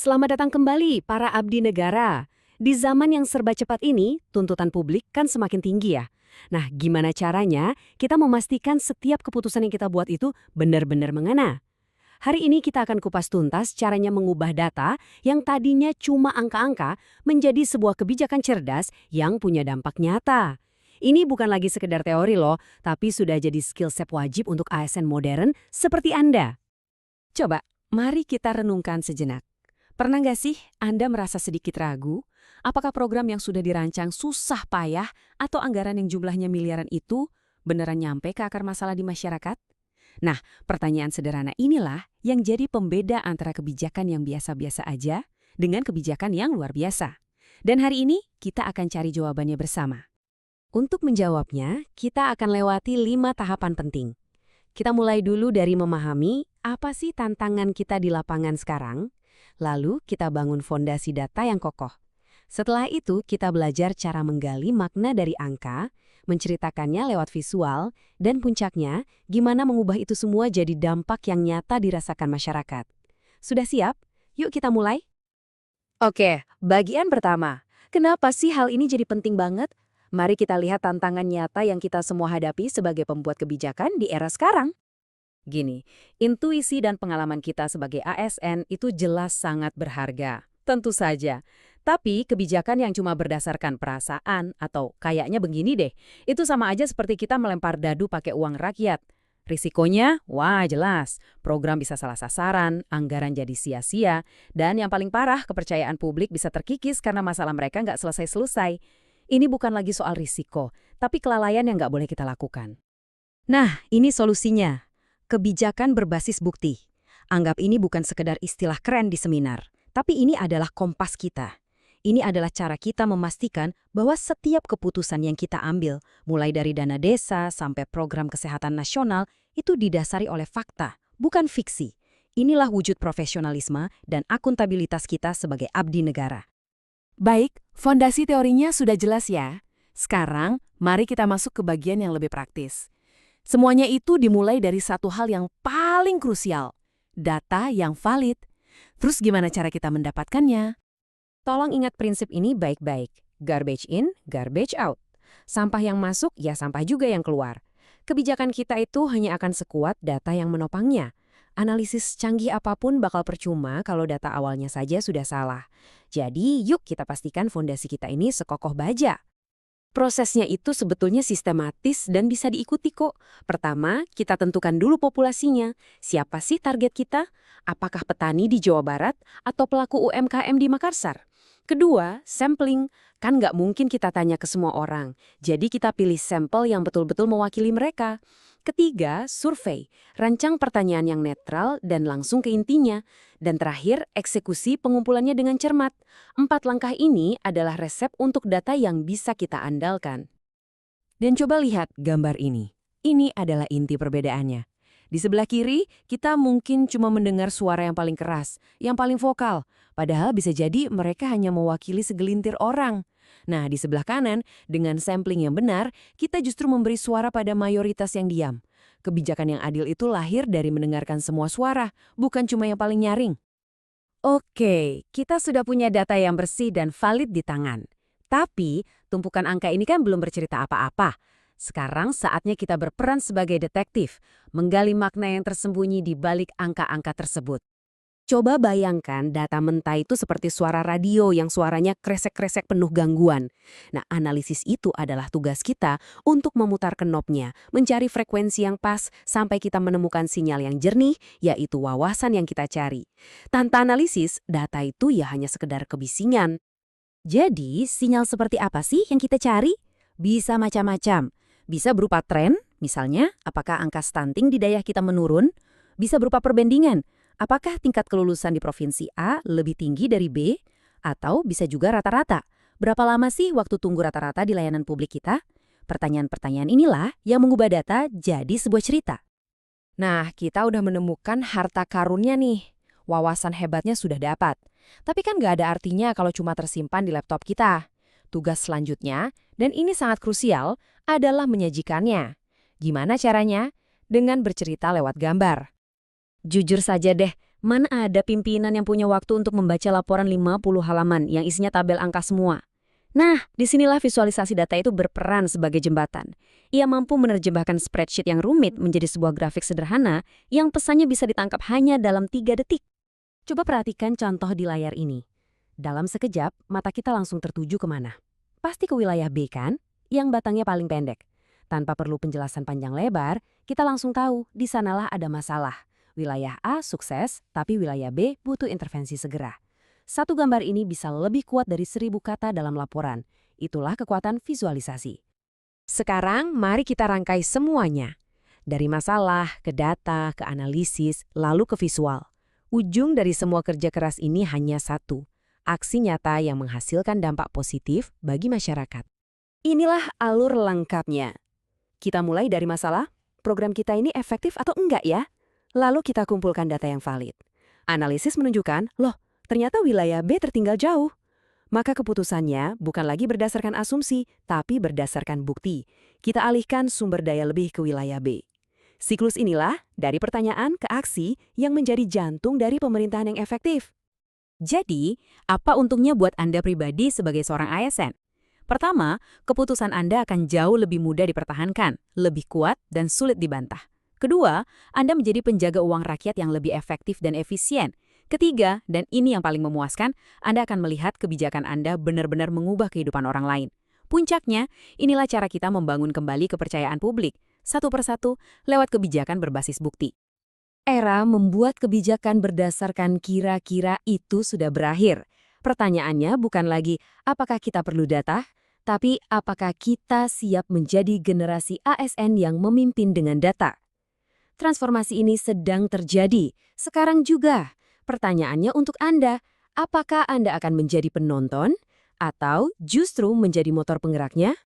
Selamat datang kembali para abdi negara. Di zaman yang serba cepat ini, tuntutan publik kan semakin tinggi ya. Nah, gimana caranya kita memastikan setiap keputusan yang kita buat itu benar-benar mengena? Hari ini kita akan kupas tuntas caranya mengubah data yang tadinya cuma angka-angka menjadi sebuah kebijakan cerdas yang punya dampak nyata. Ini bukan lagi sekedar teori loh, tapi sudah jadi skill set wajib untuk ASN modern seperti Anda. Coba, mari kita renungkan sejenak. Pernah nggak sih Anda merasa sedikit ragu? Apakah program yang sudah dirancang susah payah atau anggaran yang jumlahnya miliaran itu beneran nyampe ke akar masalah di masyarakat? Nah, pertanyaan sederhana inilah yang jadi pembeda antara kebijakan yang biasa-biasa aja dengan kebijakan yang luar biasa. Dan hari ini kita akan cari jawabannya bersama. Untuk menjawabnya, kita akan lewati 5 tahapan penting. Kita mulai dulu dari memahami apa sih tantangan kita di lapangan sekarang. Lalu kita bangun fondasi data yang kokoh. Setelah itu kita belajar cara menggali makna dari angka, menceritakannya lewat visual, dan puncaknya gimana mengubah itu semua jadi dampak yang nyata dirasakan masyarakat. Sudah siap? Yuk kita mulai. Oke, bagian pertama. Kenapa sih hal ini jadi penting banget? Mari kita lihat tantangan nyata yang kita semua hadapi sebagai pembuat kebijakan di era sekarang. Gini, intuisi dan pengalaman kita sebagai ASN itu jelas sangat berharga. Tentu saja. Tapi kebijakan yang cuma berdasarkan perasaan atau kayaknya begini deh, itu sama aja seperti kita melempar dadu pakai uang rakyat. Risikonya, wah jelas. Program bisa salah sasaran, anggaran jadi sia-sia, dan yang paling parah, kepercayaan publik bisa terkikis karena masalah mereka nggak selesai-selesai. Ini bukan lagi soal risiko, tapi kelalaian yang nggak boleh kita lakukan. Nah, ini solusinya. Kebijakan berbasis bukti. Anggap ini bukan sekedar istilah keren di seminar, tapi ini adalah kompas kita. Ini adalah cara kita memastikan bahwa setiap keputusan yang kita ambil, mulai dari dana desa sampai program kesehatan nasional, itu didasari oleh fakta, bukan fiksi. Inilah wujud profesionalisme dan akuntabilitas kita sebagai abdi negara. Baik, fondasi teorinya sudah jelas ya. Sekarang, mari kita masuk ke bagian yang lebih praktis. Semuanya itu dimulai dari satu hal yang paling krusial, data yang valid. Terus gimana cara kita mendapatkannya? Tolong ingat prinsip ini baik-baik. Garbage in, garbage out. Sampah yang masuk, ya sampah juga yang keluar. Kebijakan kita itu hanya akan sekuat data yang menopangnya. Analisis canggih apapun bakal percuma kalau data awalnya saja sudah salah. Jadi, yuk kita pastikan fondasi kita ini sekokoh baja. Prosesnya itu sebetulnya sistematis dan bisa diikuti kok. Pertama, kita tentukan dulu populasinya. Siapa sih target kita? Apakah petani di Jawa Barat atau pelaku UMKM di Makassar? Kedua, sampling. Kan nggak mungkin kita tanya ke semua orang. Jadi kita pilih sampel yang betul-betul mewakili mereka. Ketiga, survei. Rancang pertanyaan yang netral dan langsung ke intinya. Dan terakhir, eksekusi pengumpulannya dengan cermat. 4 langkah ini adalah resep untuk data yang bisa kita andalkan. Dan coba lihat gambar ini. Ini adalah inti perbedaannya. Di sebelah kiri, kita mungkin cuma mendengar suara yang paling keras, yang paling vokal. Padahal bisa jadi mereka hanya mewakili segelintir orang. Nah, di sebelah kanan, dengan sampling yang benar, kita justru memberi suara pada mayoritas yang diam. Kebijakan yang adil itu lahir dari mendengarkan semua suara, bukan cuma yang paling nyaring. Oke, kita sudah punya data yang bersih dan valid di tangan. Tapi, tumpukan angka ini kan belum bercerita apa-apa. Sekarang saatnya kita berperan sebagai detektif, menggali makna yang tersembunyi di balik angka-angka tersebut. Coba bayangkan data mentah itu seperti suara radio yang suaranya kresek-kresek penuh gangguan. Nah, analisis itu adalah tugas kita untuk memutar knobnya, mencari frekuensi yang pas sampai kita menemukan sinyal yang jernih, yaitu wawasan yang kita cari. Tanpa analisis, data itu ya hanya sekedar kebisingan. Jadi, sinyal seperti apa sih yang kita cari? Bisa macam-macam. Bisa berupa tren, misalnya apakah angka stunting di daerah kita menurun? Bisa berupa perbandingan. Apakah tingkat kelulusan di provinsi A lebih tinggi dari B? Atau bisa juga rata-rata. Berapa lama sih waktu tunggu rata-rata di layanan publik kita? Pertanyaan-pertanyaan inilah yang mengubah data jadi sebuah cerita. Nah, kita udah menemukan harta karunnya nih. Wawasan hebatnya sudah dapat. Tapi kan nggak ada artinya kalau cuma tersimpan di laptop kita. Tugas selanjutnya, dan ini sangat krusial, adalah menyajikannya. Gimana caranya? Dengan bercerita lewat gambar. Jujur saja deh, Mana ada pimpinan yang punya waktu untuk membaca laporan 50 halaman yang isinya tabel angka semua? Nah, disinilah visualisasi data itu berperan sebagai jembatan. Ia mampu menerjemahkan spreadsheet yang rumit menjadi sebuah grafik sederhana yang pesannya bisa ditangkap hanya dalam 3 detik. Coba perhatikan contoh di layar ini. Dalam sekejap, mata kita langsung tertuju kemana? Pasti ke wilayah B kan? Yang batangnya paling pendek. Tanpa perlu penjelasan panjang lebar, kita langsung tahu di sanalah ada masalah. Wilayah A sukses, tapi wilayah B butuh intervensi segera. Satu gambar ini bisa lebih kuat dari 1000 kata dalam laporan. Itulah kekuatan visualisasi. Sekarang mari kita rangkai semuanya. Dari masalah, ke data, ke analisis, lalu ke visual. Ujung dari semua kerja keras ini hanya satu. Aksi nyata yang menghasilkan dampak positif bagi masyarakat. Inilah alur lengkapnya. Kita mulai dari masalah, program kita ini efektif atau enggak ya? Lalu kita kumpulkan data yang valid. Analisis menunjukkan, loh, ternyata wilayah B tertinggal jauh. Maka keputusannya bukan lagi berdasarkan asumsi, tapi berdasarkan bukti. Kita alihkan sumber daya lebih ke wilayah B. Siklus inilah, dari pertanyaan ke aksi, yang menjadi jantung dari pemerintahan yang efektif. Jadi, apa untungnya buat Anda pribadi sebagai seorang ASN? Pertama, keputusan Anda akan jauh lebih mudah dipertahankan, lebih kuat, dan sulit dibantah. Kedua, Anda menjadi penjaga uang rakyat yang lebih efektif dan efisien. Ketiga, dan ini yang paling memuaskan, Anda akan melihat kebijakan Anda benar-benar mengubah kehidupan orang lain. Puncaknya, inilah cara kita membangun kembali kepercayaan publik, satu persatu, lewat kebijakan berbasis bukti. Era membuat kebijakan berdasarkan kira-kira itu sudah berakhir. Pertanyaannya bukan lagi apakah kita perlu data, tapi apakah kita siap menjadi generasi ASN yang memimpin dengan data. Transformasi ini sedang terjadi, sekarang juga. Pertanyaannya untuk Anda, apakah Anda akan menjadi penonton atau justru menjadi motor penggeraknya?